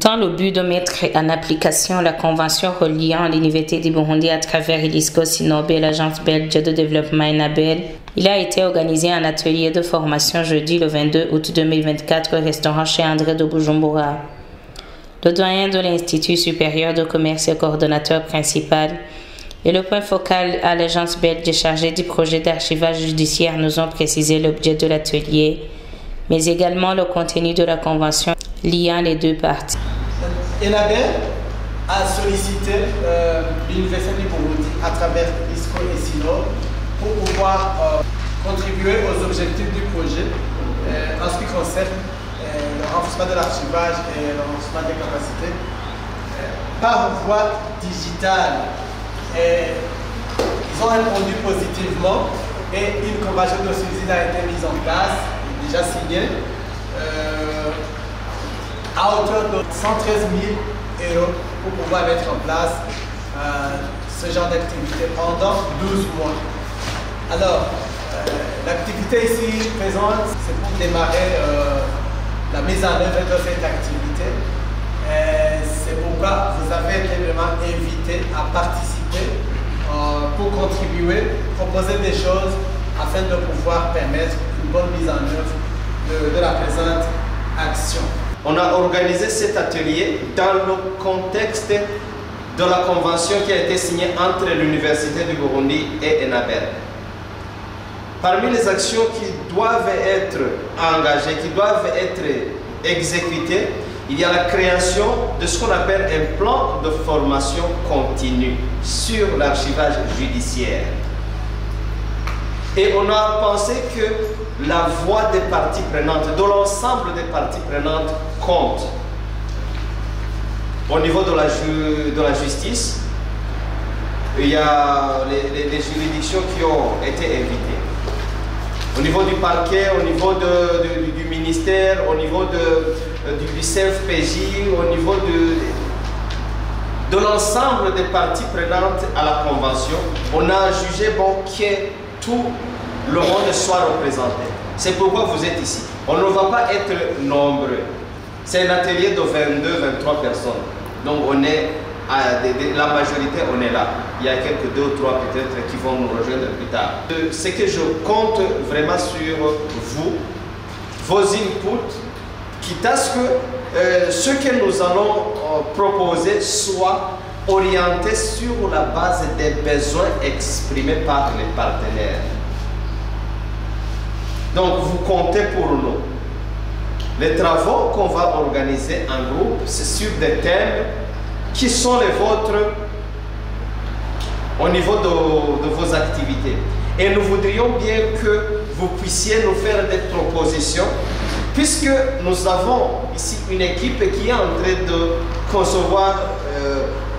Dans le but de mettre en application la convention reliant l'Université du Burundi à travers l'ISCO Sinobe et l'Agence belge de développement ENABEL, il a été organisé un atelier de formation jeudi le 22 août 2024 au restaurant chez André de Bujumbura. Le doyen de l'Institut supérieur de commerce et coordonnateur principal et le point focal à l'Agence belge chargée du projet d'archivage judiciaire nous ont précisé l'objet de l'atelier, mais également le contenu de la convention liant les deux parties. ENABEL a sollicité l'Université du Burundi à travers ISCO et SINO pour pouvoir contribuer aux objectifs du projet en ce qui concerne le renforcement de l'archivage et le renforcement des capacités par voie digitale. Et ils ont répondu positivement et une convention de suivi a été mise en place, déjà signée, à hauteur de 113 000 € pour pouvoir mettre en place ce genre d'activité pendant 12 mois. Alors, l'activité ici présente, c'est pour démarrer la mise en œuvre de cette activité. C'est pourquoi vous avez été vraiment invité à participer pour contribuer, proposer des choses afin de pouvoir permettre une bonne mise en œuvre de la présente action. On a organisé cet atelier dans le contexte de la convention qui a été signée entre l'Université du Burundi et ENABEL. Parmi les actions qui doivent être engagées, qui doivent être exécutées, il y a la création de ce qu'on appelle un plan de formation continue sur l'archivage judiciaire. Et on a pensé que la voix des parties prenantes, de l'ensemble des parties prenantes, compte. Au niveau de la justice, il y a les juridictions qui ont été invitées. Au niveau du parquet, au niveau du ministère, au niveau du CFPJ, au niveau de l'ensemble des parties prenantes à la convention, on a jugé bon que tout le monde soit représenté. C'est pourquoi vous êtes ici. On ne va pas être nombreux. C'est un atelier de 22-23 personnes. Donc on est, la majorité, on est là. Il y a quelques 2 ou 3 peut-être qui vont nous rejoindre plus tard. C'est que je compte vraiment sur vous, vos inputs, quitte à ce que ce que nous allons proposer soit orienté sur la base des besoins exprimés par les partenaires. Donc vous comptez pour nous. Les travaux qu'on va organiser en groupe, c'est sur des thèmes qui sont les vôtres au niveau de vos activités. Et nous voudrions bien que vous puissiez nous faire des propositions, puisque nous avons ici une équipe qui est en train de concevoir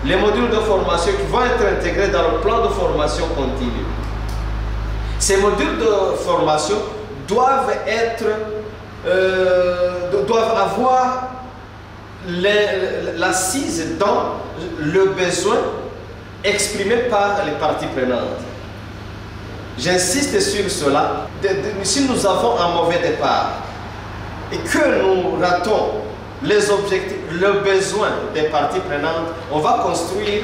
les modules de formation qui vont être intégrés dans le plan de formation continue. Ces modules de formation doivent avoir l'assise dans le besoin exprimé par les parties prenantes. J'insiste sur cela. Si nous avons un mauvais départ et que nous ratons les objectifs, le besoin des parties prenantes, on va construire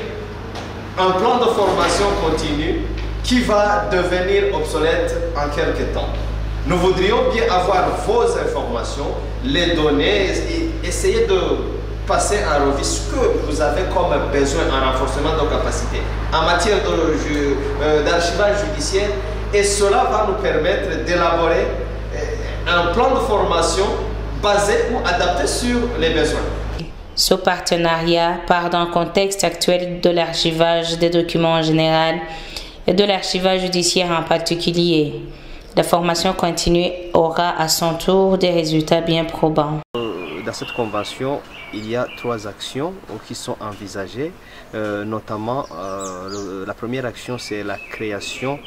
un plan de formation continue qui va devenir obsolète en quelques temps. Nous voudrions bien avoir vos informations, les données et essayer de passer en revue ce que vous avez comme besoin en renforcement de capacités en matière d'archivage judiciaire, et cela va nous permettre d'élaborer un plan de formation basé ou adapté sur les besoins. Ce partenariat part d'un contexte actuel de l'archivage des documents en général et de l'archivage judiciaire en particulier. La formation continue aura à son tour des résultats bien probants. Dans cette convention, il y a 3 actions qui sont envisagées, notamment la première action, c'est la création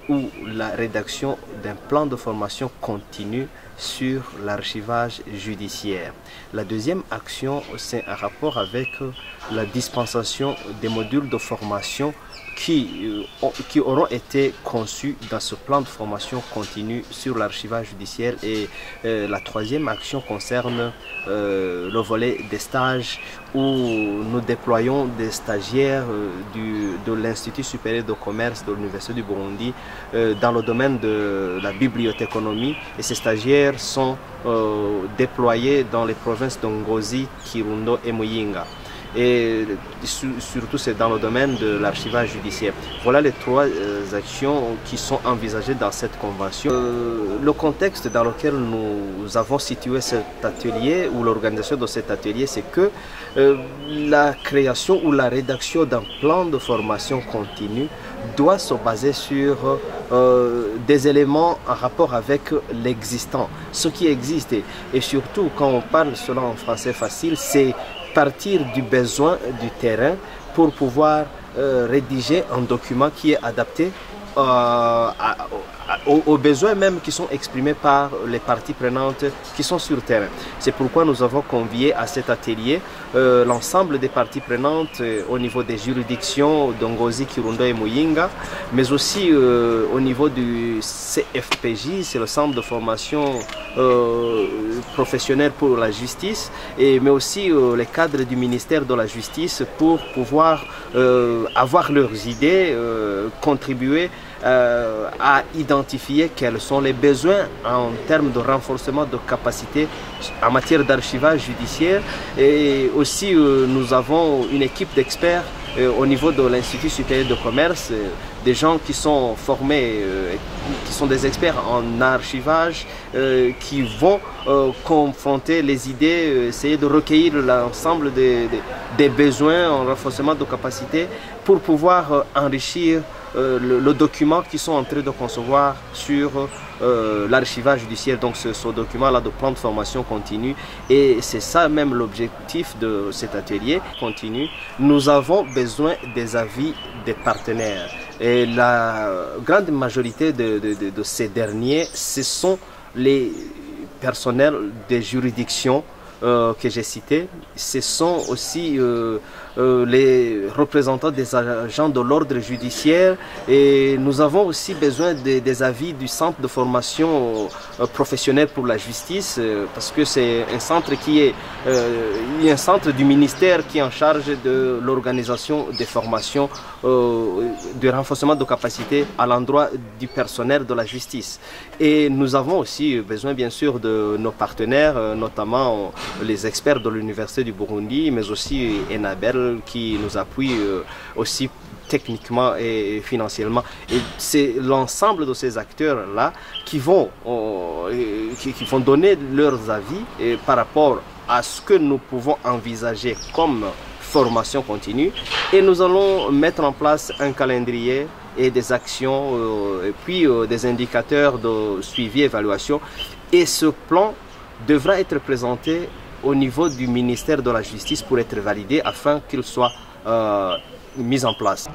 ou la rédaction d'un plan de formation continue sur l'archivage judiciaire. La deuxième action, c'est un rapport avec la dispensation des modules de formation qui auront été conçus dans ce plan de formation continue sur l'archivage judiciaire. Et la troisième action concerne le volet des stages, où nous déployons des stagiaires de l'Institut supérieur de commerce de l'Université du Burundi dans le domaine de la bibliothéconomie. Et ces stagiaires sont déployés dans les provinces de Ngozi, Kirundo et Muyinga. Et surtout c'est dans le domaine de l'archivage judiciaire. Voilà les trois actions qui sont envisagées dans cette convention. Le contexte dans lequel nous avons situé cet atelier ou l'organisation de cet atelier, c'est que la création ou la rédaction d'un plan de formation continue doit se baser sur des éléments en rapport avec l'existant, ce qui existe. Et surtout, quand on parle cela en français facile, c'est partir du besoin du terrain pour pouvoir rédiger un document qui est adapté aux besoins même qui sont exprimés par les parties prenantes qui sont sur le terrain. C'est pourquoi nous avons convié à cet atelier l'ensemble des parties prenantes au niveau des juridictions d'Ongozi, Kirundo et Muyinga, mais aussi au niveau du CFPJ, c'est le centre de formation professionnelle pour la justice, mais aussi les cadres du ministère de la Justice pour pouvoir avoir leurs idées, contribuer à identifier quels sont les besoins en termes de renforcement de capacité en matière d'archivage judiciaire. Et aussi nous avons une équipe d'experts au niveau de l'Institut supérieur de commerce, des gens qui sont formés, qui sont des experts en archivage, qui vont confronter les idées, essayer de recueillir l'ensemble des besoins en renforcement de capacité pour pouvoir enrichir le document qu'ils sont en train de concevoir sur l'archivage judiciaire. Donc ce document-là de plan de formation continue, et c'est ça même l'objectif de cet atelier continu. Nous avons besoin des avis des partenaires, et la grande majorité de ces derniers, ce sont les personnels des juridictions que j'ai cités. Ce sont aussi les représentants des agents de l'ordre judiciaire, et nous avons aussi besoin des avis du centre de formation professionnelle pour la justice, parce que c'est un centre qui est un centre du ministère qui est en charge de l'organisation des formations de renforcement de capacité à l'endroit du personnel de la justice. Et nous avons aussi besoin bien sûr de nos partenaires, notamment les experts de l'Université du Burundi, mais aussi Enabel qui nous appuie aussi techniquement et financièrement. Et c'est l'ensemble de ces acteurs-là qui vont donner leurs avis par rapport à ce que nous pouvons envisager comme formation continue, et nous allons mettre en place un calendrier et des actions et puis des indicateurs de suivi et évaluation, et ce plan devra être présenté au niveau du ministère de la Justice pour être validé afin qu'il soit mis en place.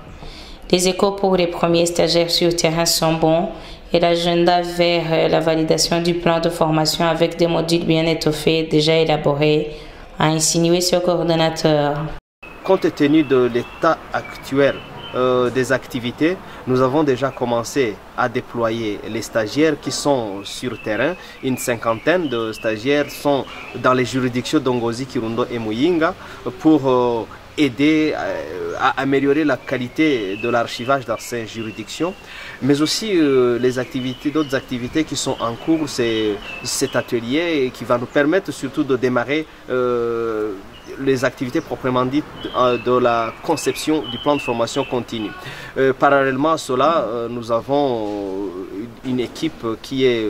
Les échos pour les premiers stagiaires sur terrain sont bons, et l'agenda vers la validation du plan de formation avec des modules bien étoffés déjà élaborés a insinué ce coordonnateur. Compte tenu de l'état actuel des activités, nous avons déjà commencé à déployer les stagiaires qui sont sur terrain. Une cinquantaine de stagiaires sont dans les juridictions d'Ongozi, Kirundo et Muyinga pour aider à améliorer la qualité de l'archivage dans ces juridictions, mais aussi d'autres activités qui sont en cours. C'est cet atelier qui va nous permettre surtout de démarrer les activités proprement dites de la conception du plan de formation continue. Parallèlement à cela, nous avons une équipe qui est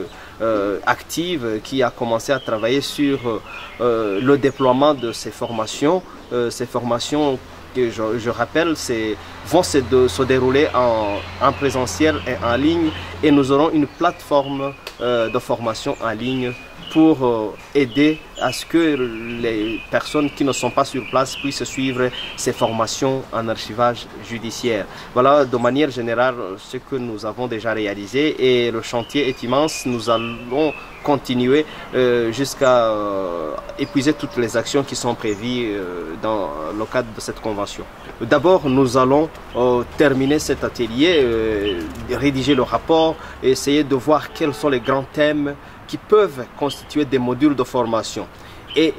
active, qui a commencé à travailler sur le déploiement de ces formations. Ces formations, que je rappelle, vont se dérouler en présentiel et en ligne, et nous aurons une plateforme de formation en ligne pour aider à ce que les personnes qui ne sont pas sur place puissent suivre ces formations en archivage judiciaire. Voilà de manière générale ce que nous avons déjà réalisé, et le chantier est immense. Nous allons continuer jusqu'à épuiser toutes les actions qui sont prévues dans le cadre de cette convention. D'abord, nous allons terminer cet atelier, rédiger le rapport et essayer de voir quels sont les grands thèmes qui peuvent constituer des modules de formation. Et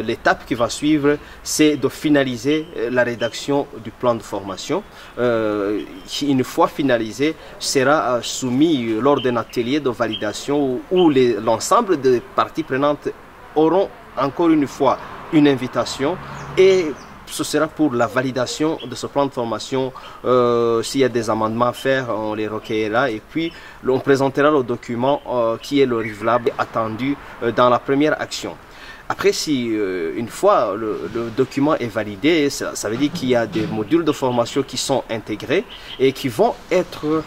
l'étape qui va suivre, c'est de finaliser la rédaction du plan de formation. Une fois finalisé, sera soumis lors d'un atelier de validation où l'ensemble des parties prenantes auront encore une fois une invitation et ce sera pour la validation de ce plan de formation. S'il y a des amendements à faire, on les recueillera et puis on présentera le document qui est le livrable attendu dans la première action. Après, si une fois le document est validé, ça veut dire qu'il y a des modules de formation qui sont intégrés et qui vont être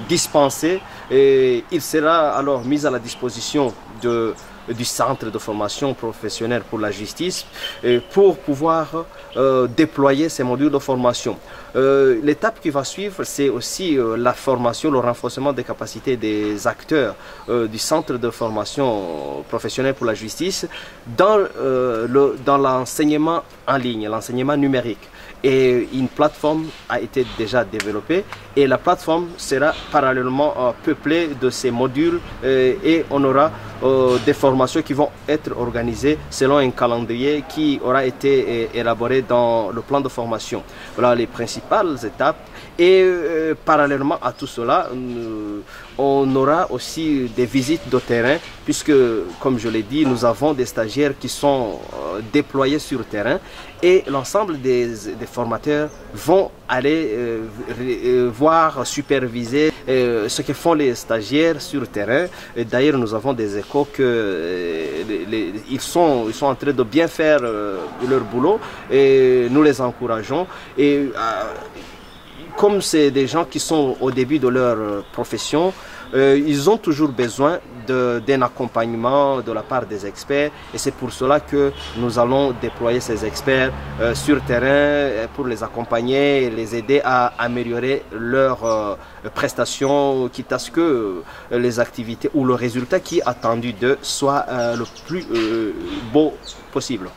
dispensés. Et il sera alors mis à la disposition du centre de formation professionnelle pour la justice pour pouvoir déployer ces modules de formation. L'étape qui va suivre, c'est aussi la formation, le renforcement des capacités des acteurs du centre de formation professionnelle pour la justice dans l'enseignement en ligne, l'enseignement numérique. Et une plateforme a été déjà développée et la plateforme sera parallèlement peuplée de ces modules et on aura des formations qui vont être organisées selon un calendrier qui aura été élaboré dans le plan de formation. Voilà les principales étapes et parallèlement à tout cela, on aura aussi des visites de terrain puisque, comme je l'ai dit, nous avons des stagiaires qui sont déployés sur le terrain et l'ensemble des formateurs vont aller voir, superviser ce que font les stagiaires sur le terrain. D'ailleurs, nous avons des échos qu'ils sont en train de bien faire leur boulot et nous les encourageons. Et comme c'est des gens qui sont au début de leur profession, ils ont toujours besoin d'un accompagnement de la part des experts et c'est pour cela que nous allons déployer ces experts sur le terrain pour les accompagner et les aider à améliorer leurs prestations, quitte à ce que les activités ou le résultat qui est attendu d'eux soit le plus beau possible.